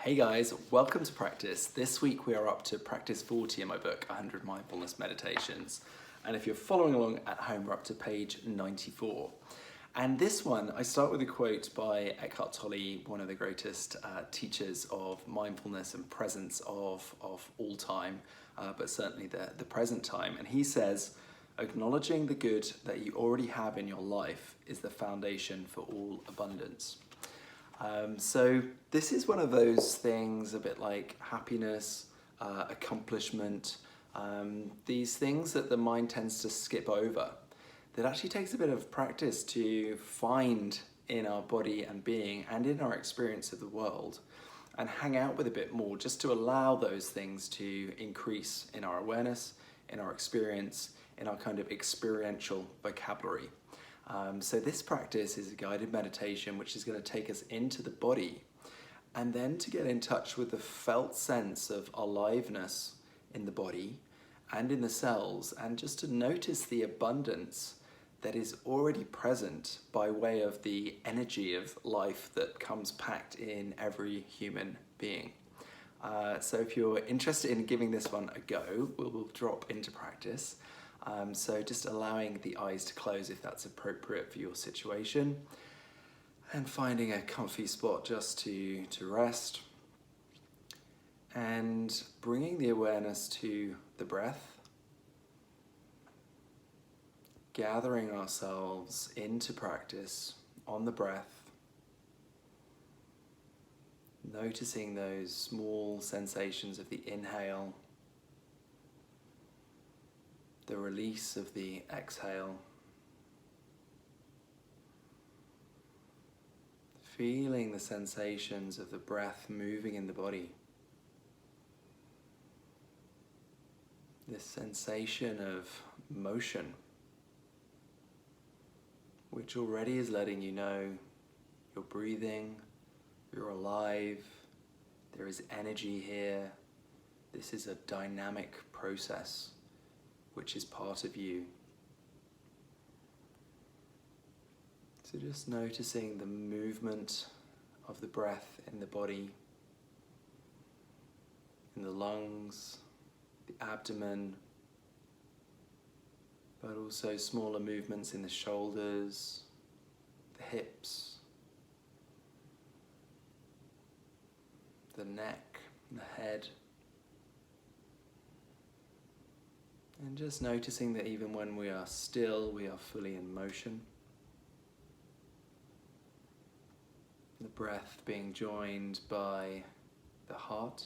Hey guys, welcome to practice. This week we are up to practice 40 in my book, 100 Mindfulness Meditations. And if you're following along at home, we're up to page 94. And this one, I start with a quote by Eckhart Tolle, one of the greatest teachers of mindfulness and presence of all time, but certainly the present time. And he says, acknowledging the good that you already have in your life is the foundation for all abundance. So this is one of those things, a bit like happiness, accomplishment, these things that the mind tends to skip over. That actually takes a bit of practice to find in our body and being and in our experience of the world and hang out with a bit more, just to allow those things to increase in our awareness, in our experience, in our kind of experiential vocabulary. So this practice is a guided meditation which is going to take us into the body and then to get in touch with the felt sense of aliveness in the body and in the cells, and just to notice the abundance that is already present by way of the energy of life that comes packed in every human being. So if you're interested in giving this one a go, we'll drop into practice. So just allowing the eyes to close if that's appropriate for your situation, and finding a comfy spot just to rest, and bringing the awareness to the breath, gathering ourselves into practice on the breath, noticing those small sensations of the inhale, the release of the exhale, feeling the sensations of the breath moving in the body. This sensation of motion, which already is letting you know you're breathing, you're alive, there is energy here. This is a dynamic process which is part of you. So just noticing the movement of the breath in the body, in the lungs, the abdomen, but also smaller movements in the shoulders, the hips, the neck, the head. And just noticing that even when we are still, we are fully in motion. The breath being joined by the heart,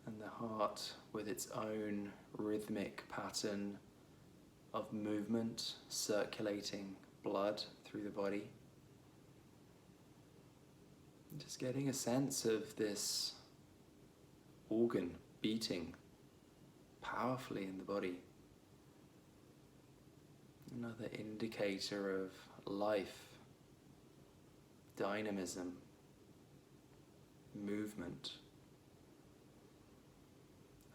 and the heart with its own rhythmic pattern of movement, circulating blood through the body. And just getting a sense of this organ beating powerfully in the body. Another indicator of life, dynamism, movement.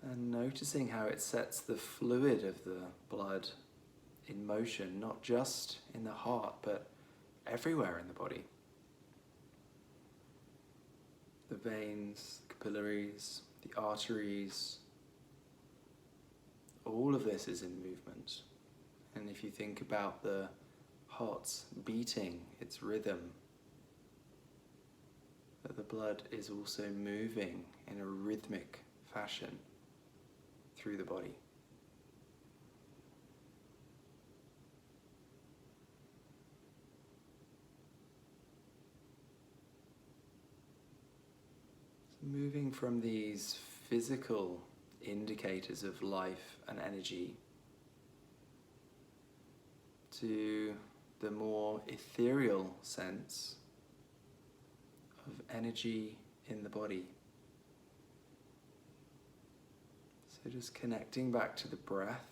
And noticing how it sets the fluid of the blood in motion, not just in the heart, but everywhere in the body. The veins, the capillaries, the arteries, all of this is in movement. And if you think about the heart's beating, its rhythm, that the blood is also moving in a rhythmic fashion through the body. Moving from these physical indicators of life and energy to the more ethereal sense of energy in the body. So just connecting back to the breath,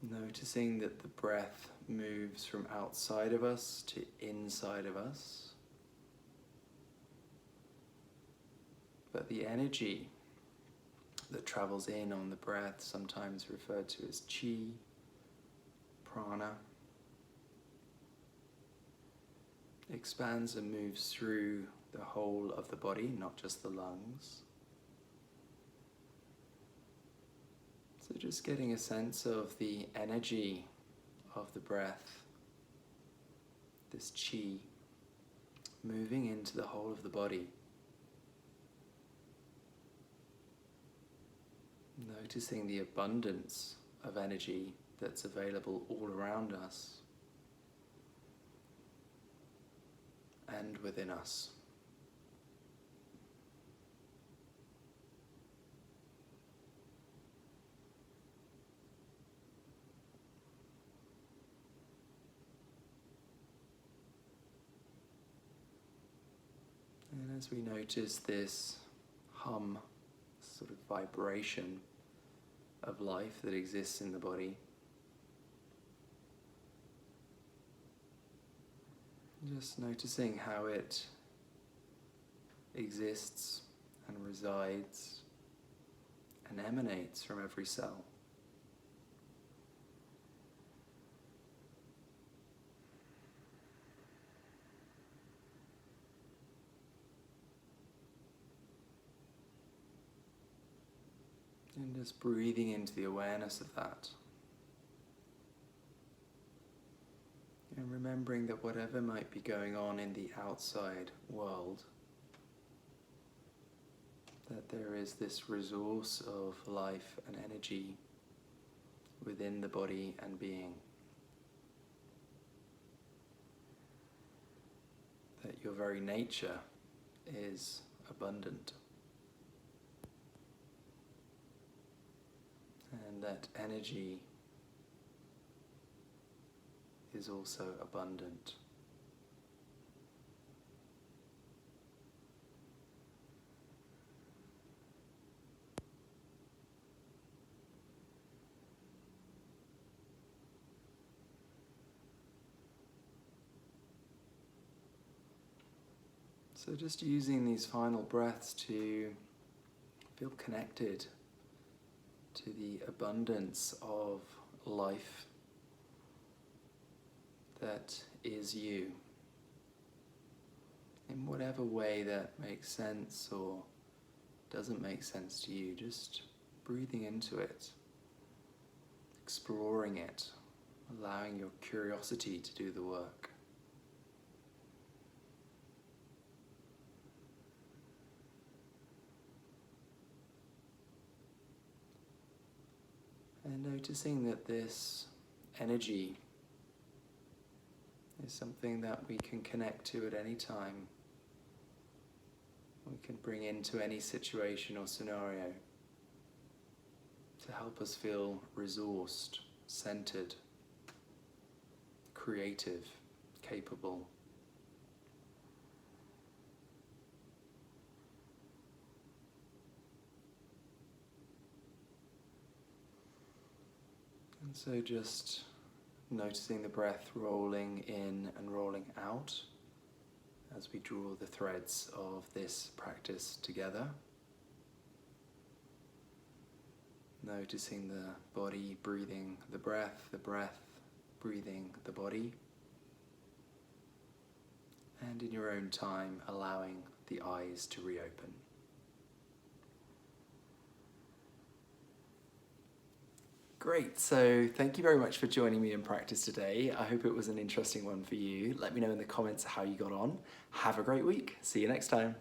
noticing that the breath moves from outside of us to inside of us. But the energy that travels in on the breath, sometimes referred to as chi, prana, expands and moves through the whole of the body, not just the lungs. So just getting a sense of the energy of the breath, this chi, moving into the whole of the body. Noticing the abundance of energy that's available all around us and within us. And as we notice this hum, sort of vibration of life that exists in the body, just noticing how it exists and resides and emanates from every cell. And just breathing into the awareness of that. And remembering that whatever might be going on in the outside world, that there is this resource of life and energy within the body and being. That your very nature is abundant. And that energy is also abundant. So just using these final breaths to feel connected to the abundance of life that is you, in whatever way that makes sense or doesn't make sense to you. Just breathing into it, exploring it, allowing your curiosity to do the work. And noticing that this energy is something that we can connect to at any time. We can bring into any situation or scenario to help us feel resourced, centered, creative, capable. And so just noticing the breath rolling in and rolling out as we draw the threads of this practice together. Noticing the body breathing the breath breathing the body. And in your own time, allowing the eyes to reopen. Great, so thank you very much for joining me in practice today. I hope it was an interesting one for you. Let me know in the comments how you got on. Have a great week. See you next time.